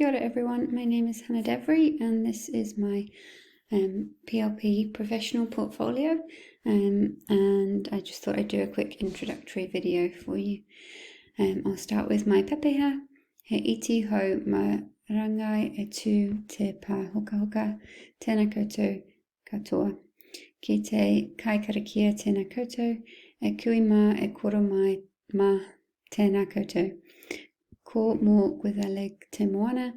Kia ora everyone, my name is Hannah Devery and this is my PLP professional portfolio and I just thought I'd do a quick introductory video for you. I'll start with my pepeha. He iti ho ma rangai e tū te pā hoka hoka, tēnā koutou katoa. Ki te kai karakia tēnā koutou, e kui mā e koro mai mā tēnā koutou. Ko mō Gwyddelig te moana,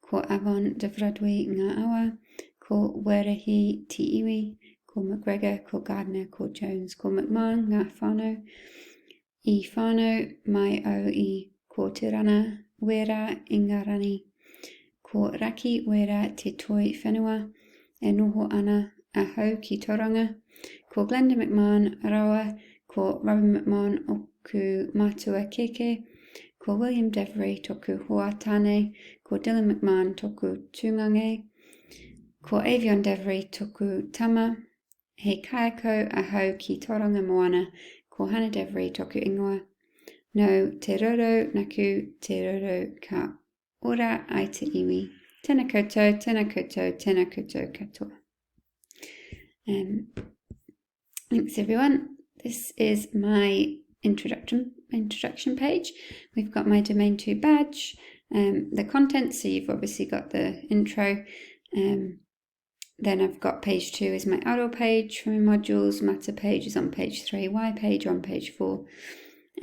ko Avon Dyfradwy ngā awa, ko Werehi ti iwi, ko McGregor, ko Gardner, ko Jones, ko McMahon ngā whānau, I whānau mai au I ko Tirana wera I ngā rani, ko Raki wera te toi whenua, e noho ana a hau ki Tauranga, ko Glenda McMahon rawa, ko Robin McMahon o ku mātua keke, ko William Devery toku hoa tāne, ko Dylan McMahon toku tūngange, ko Avion Devery toku tama, he kaiako a hau ki Tauranga Moana, ko Hannah Devery toku ingoa, no te roro naku te roro ka ora ai te iwi, tēnā koutou, tēnā koutou, tēnā koutou katoa. Thanks everyone. This is my introduction page. We've got my Domain 2 badge, the contents, so you've obviously got the intro. Then I've got page 2 is my auto page for my modules, matter page is on page 3, why page on page 4.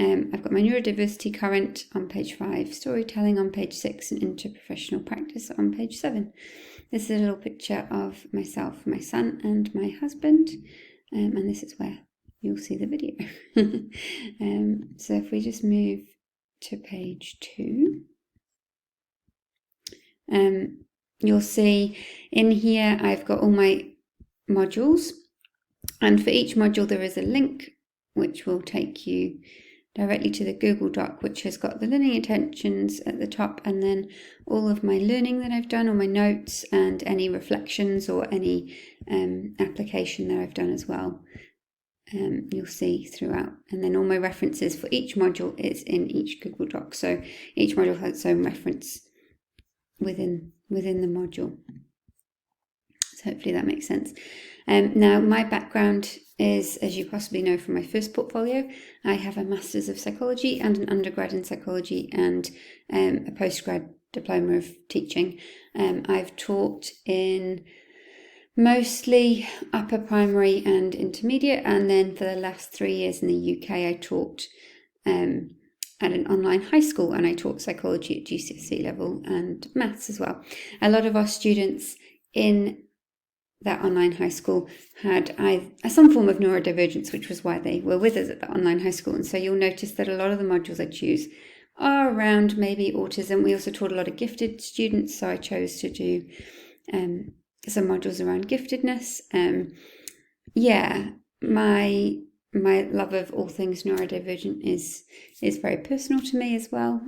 I've got my neurodiversity current on page 5, storytelling on page 6, and interprofessional practice on page 7. This is a little picture of myself, my son and my husband, and this is where you'll see the video. So if we just move to page 2, you'll see in here I've got all my modules, and for each module there is a link which will take you directly to the Google Doc, which has got the learning intentions at the top, and then all of my learning that I've done, all my notes and any reflections or any application that I've done as well. You'll see throughout, and then all my references for each module is in each Google Doc, so each module has its own reference within the module. So hopefully that makes sense. Now my background is, as you possibly know from my first portfolio, I have a Masters of Psychology and an undergrad in Psychology and a postgrad diploma of teaching. I've taught in mostly upper primary and intermediate, and then for the last 3 years in the UK I taught at an online high school, and I taught psychology at GCSE level and maths as well. A lot of our students in that online high school had some form of neurodivergence, which was why they were with us at that online high school, and so you'll notice that a lot of the modules I choose are around maybe autism. We also taught a lot of gifted students, so I chose to do some modules around giftedness. My love of all things neurodivergent is very personal to me as well.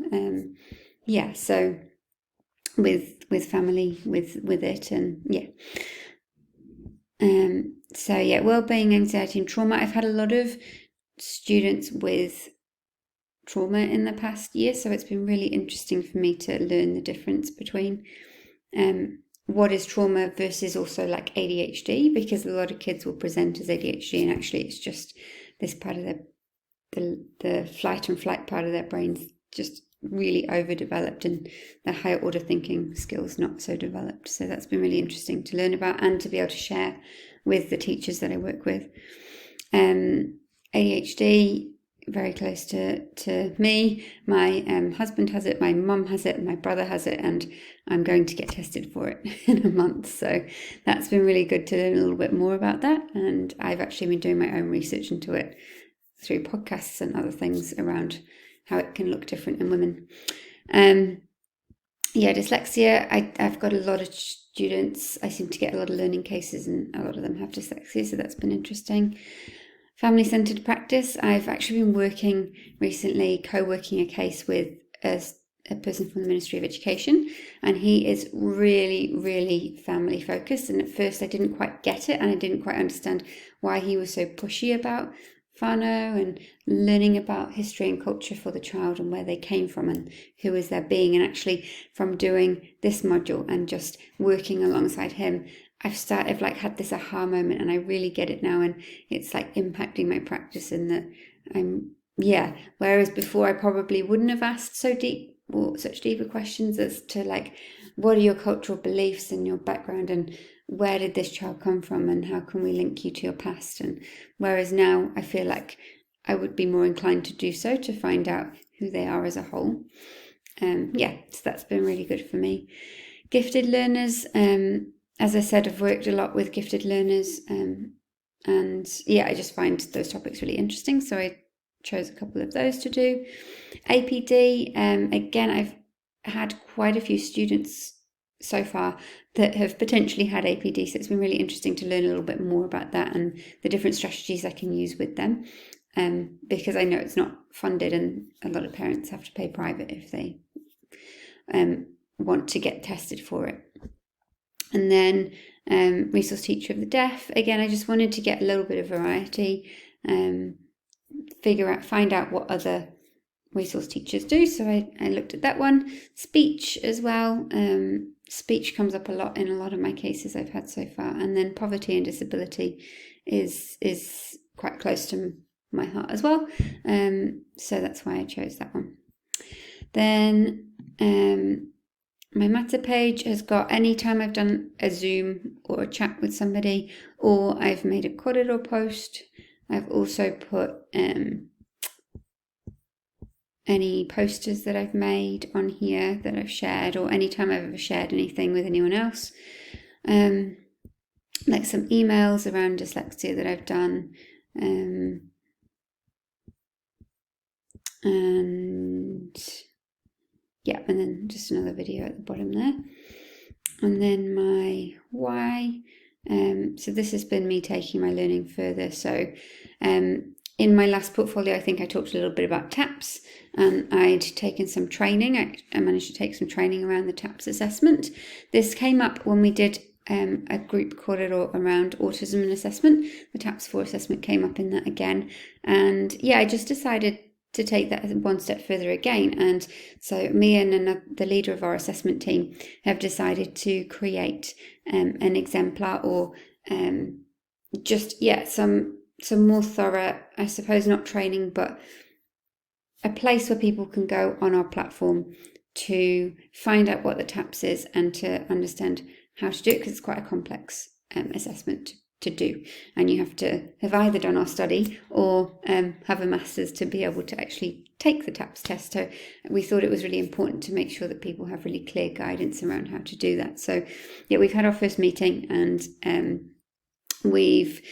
So with family with it, and well-being, anxiety and trauma. I've had a lot of students with trauma in the past year, so it's been really interesting for me to learn the difference between what is trauma versus also like ADHD, because a lot of kids will present as ADHD and actually it's just this part of the flight and flight part of their brains just really overdeveloped, and the higher order thinking skills not so developed. So that's been really interesting to learn about and to be able to share with the teachers that I work with. ADHD, very close to me. My husband has it, my mum has it, my brother has it, and I'm going to get tested for it in a month. So that's been really good to learn a little bit more about that. And I've actually been doing my own research into it through podcasts and other things around how it can look different in women. Dyslexia, I've got a lot of students. I seem to get a lot of learning cases and a lot of them have dyslexia, so that's been interesting. Family-centered practice. I've actually been working recently, co-working a case with a person from the Ministry of Education, and he is really, really family-focused. And at first I didn't quite get it, and I didn't quite understand why he was so pushy about whānau and learning about history and culture for the child and where they came from and who is their being. And actually from doing this module and just working alongside him, I've had this aha moment, and I really get it now, and it's like impacting my practice in that whereas before I probably wouldn't have asked such deeper questions as to like, what are your cultural beliefs and your background, and where did this child come from, and how can we link you to your past? And whereas now I feel like I would be more inclined to do so, to find out who they are as a whole. So that's been really good for me. Gifted learners, as I said, I've worked a lot with gifted learners, and I just find those topics really interesting, so I chose a couple of those to do. APD, again, I've had quite a few students so far that have potentially had APD, so it's been really interesting to learn a little bit more about that and the different strategies I can use with them, because I know it's not funded, and a lot of parents have to pay private if they want to get tested for it. And then resource teacher of the deaf, again, I just wanted to get a little bit of variety, find out what other resource teachers do, so I looked at that one. Speech as well, speech comes up a lot in a lot of my cases I've had so far, and then poverty and disability is quite close to my heart as well, so that's why I chose that one. Then my matter page has got any time I've done a Zoom or a chat with somebody, or I've made a corridor post. I've also put any posters that I've made on here that I've shared, or any time I've ever shared anything with anyone else. Like some emails around dyslexia that I've done. And then just another video at the bottom there. And then my why. So this has been me taking my learning further. So in my last portfolio, I think I talked a little bit about TAPS, and I'd taken some training. I managed to take some training around the TAPS assessment. This came up when we did a group corridor around autism and assessment. The TAPS 4 assessment came up in that again. And I just decided to take that one step further again. And so me and the leader of our assessment team have decided to create an exemplar, or some more thorough, I suppose, not training, but a place where people can go on our platform to find out what the TAPS is and to understand how to do it, because it's quite a complex assessment to do, and you have to have either done our study or have a master's to be able to actually take the TAPS test. So we thought it was really important to make sure that people have really clear guidance around how to do that. So we've had our first meeting, and we've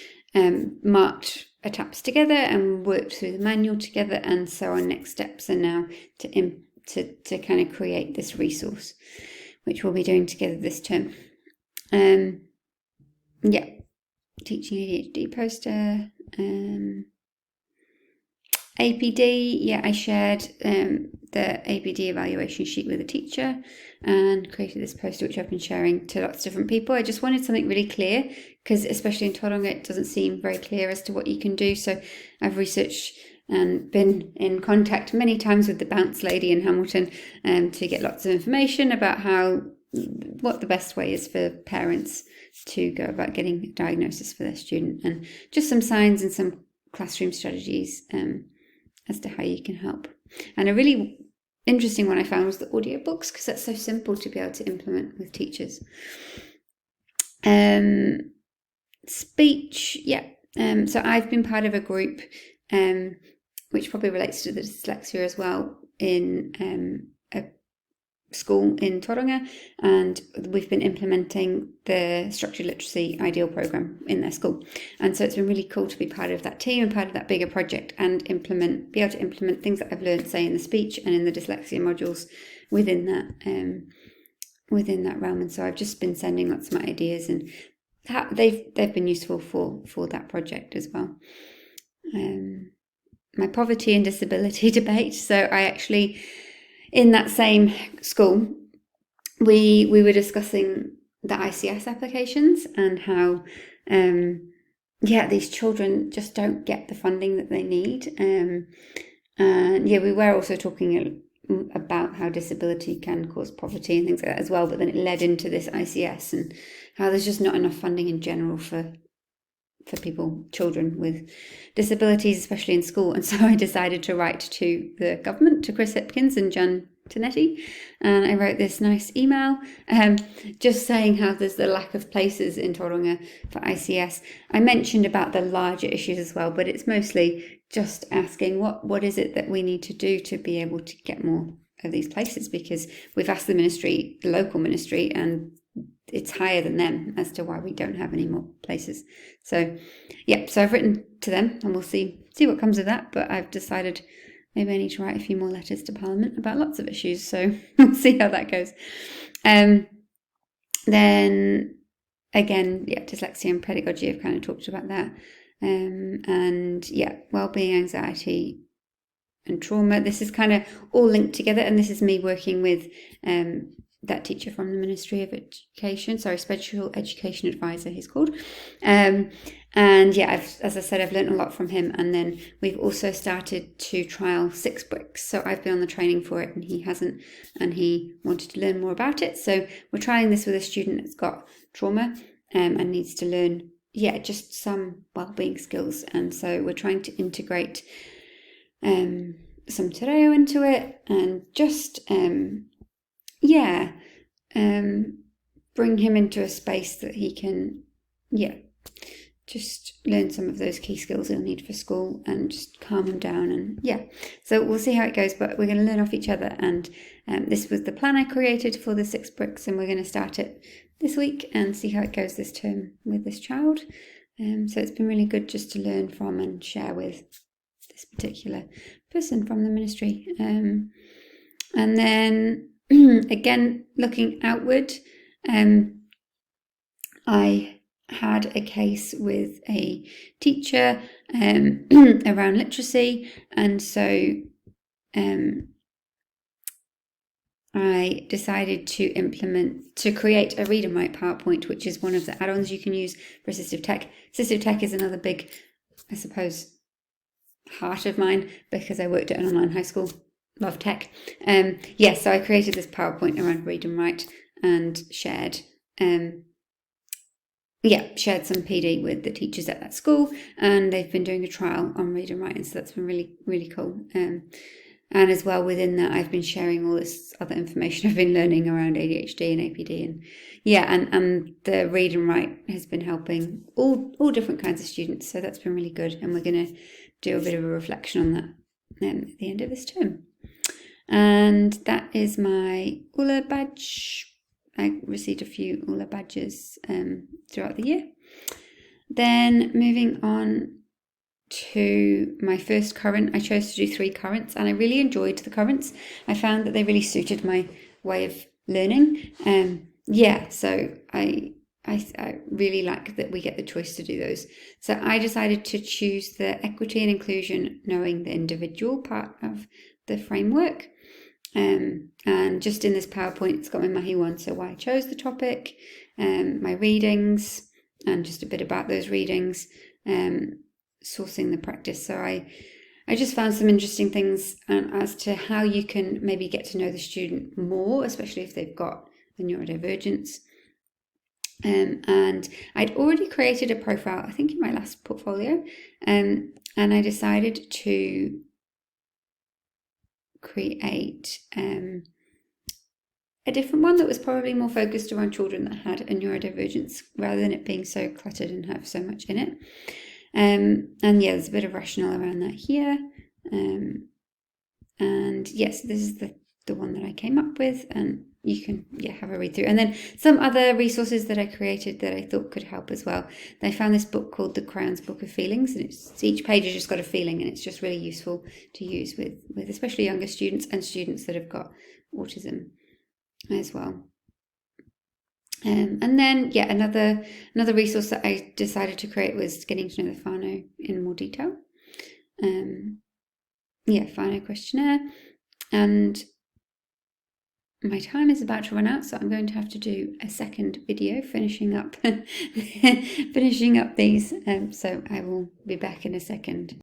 marked a TAPS together and worked through the manual together, and so our next steps are now to kind of create this resource, which we'll be doing together this term. Teaching ADHD poster. APD, I shared the APD evaluation sheet with a teacher and created this poster, which I've been sharing to lots of different people. I just wanted something really clear, because especially in Tauranga, it doesn't seem very clear as to what you can do. So I've researched and been in contact many times with the bounce lady in Hamilton to get lots of information about what the best way is for parents to go about getting a diagnosis for their student, and just some signs and some classroom strategies as to how you can help. And a really interesting one I found was the audiobooks, because that's so simple to be able to implement with teachers. Speech, so I've been part of a group which probably relates to the dyslexia as well, in a school in Tauranga, and we've been implementing the structured literacy ideal program in their school, and so it's been really cool to be part of that team and part of that bigger project, and be able to implement things that I've learned, say, in the speech and in the dyslexia modules within that realm. And so I've just been sending lots of my ideas, and they've been useful for that project as well. My poverty and disability debate. So I actually, in that same school, we were discussing the ICS applications and how yeah, these children just don't get the funding that they need. And yeah, we were also talking about how disability can cause poverty and things like that as well, but then it led into this ICS and how there's just not enough funding in general for children with disabilities, especially in school. And so I decided to write to the government, to Chris Hipkins and Jan Tonetti, and I wrote this nice email just saying how there's the lack of places in Tauranga for ICS. I mentioned about the larger issues as well, but it's mostly just asking what is it that we need to do to be able to get more of these places, because we've asked the ministry, the local ministry, and it's higher than them as to why we don't have any more places. So yeah, so I've written to them and we'll see what comes of that, but I've decided maybe I need to write a few more letters to Parliament about lots of issues, so we'll see how that goes. Then again, yeah, dyslexia and pedagogy, I've kind of talked about that. And yeah, wellbeing, anxiety and trauma. This is kind of all linked together, and this is me working with that teacher from the Ministry of Education, Special Education Advisor he's called. And yeah, as I said, I've learned a lot from him. And then we've also started to trial 6 bricks. So I've been on the training for it and he hasn't, and he wanted to learn more about it. So we're trying this with a student that's got trauma and needs to learn, just some wellbeing skills. And so we're trying to integrate some te reo into it and just bring him into a space that he can just learn some of those key skills he'll need for school and just calm him down. And so we'll see how it goes, but we're going to learn off each other. And this was the plan I created for the 6 bricks, and we're going to start it this week and see how it goes this term with this child. So it's been really good just to learn from and share with this particular person from the ministry. And then again, looking outward, I had a case with a teacher around literacy, and so I decided to create a read and write PowerPoint, which is one of the add-ons you can use for assistive tech. Assistive tech is another big, I suppose, heart of mine because I worked at an online high school. Love tech. So I created this PowerPoint around read and write and shared some PD with the teachers at that school, and they've been doing a trial on read and write, and so that's been really, really cool. And as well within that, I've been sharing all this other information I've been learning around ADHD and APD, and the read and write has been helping all different kinds of students, so that's been really good, and we're going to do a bit of a reflection on that at the end of this term. And that is my ULA badge. I received a few ULA badges throughout the year. Then moving on to my first current, I chose to do 3 currents, and I really enjoyed the currents. I found that they really suited my way of learning. So I really like that we get the choice to do those. So I decided to choose the equity and inclusion, knowing the individual part of the framework. And just in this PowerPoint, it's got my Mahi one, so why I chose the topic, my readings, and just a bit about those readings, sourcing the practice. So I just found some interesting things as to how you can maybe get to know the student more, especially if they've got a neurodivergence. And I'd already created a profile, I think in my last portfolio, and I decided to create a different one that was probably more focused around children that had a neurodivergence, rather than it being so cluttered and have so much in it. There's a bit of rationale around that here. This is the one that I came up with, and you can have a read through. And then some other resources that I created that I thought could help as well. I found this book called The Crown's Book of Feelings, and each page has just got a feeling, and it's just really useful to use with especially younger students and students that have got autism as well. And then another resource that I decided to create was getting to know the whānau in more detail. Whānau questionnaire, and my time is about to run out, so I'm going to have to do a second video finishing up these. So I will be back in a second.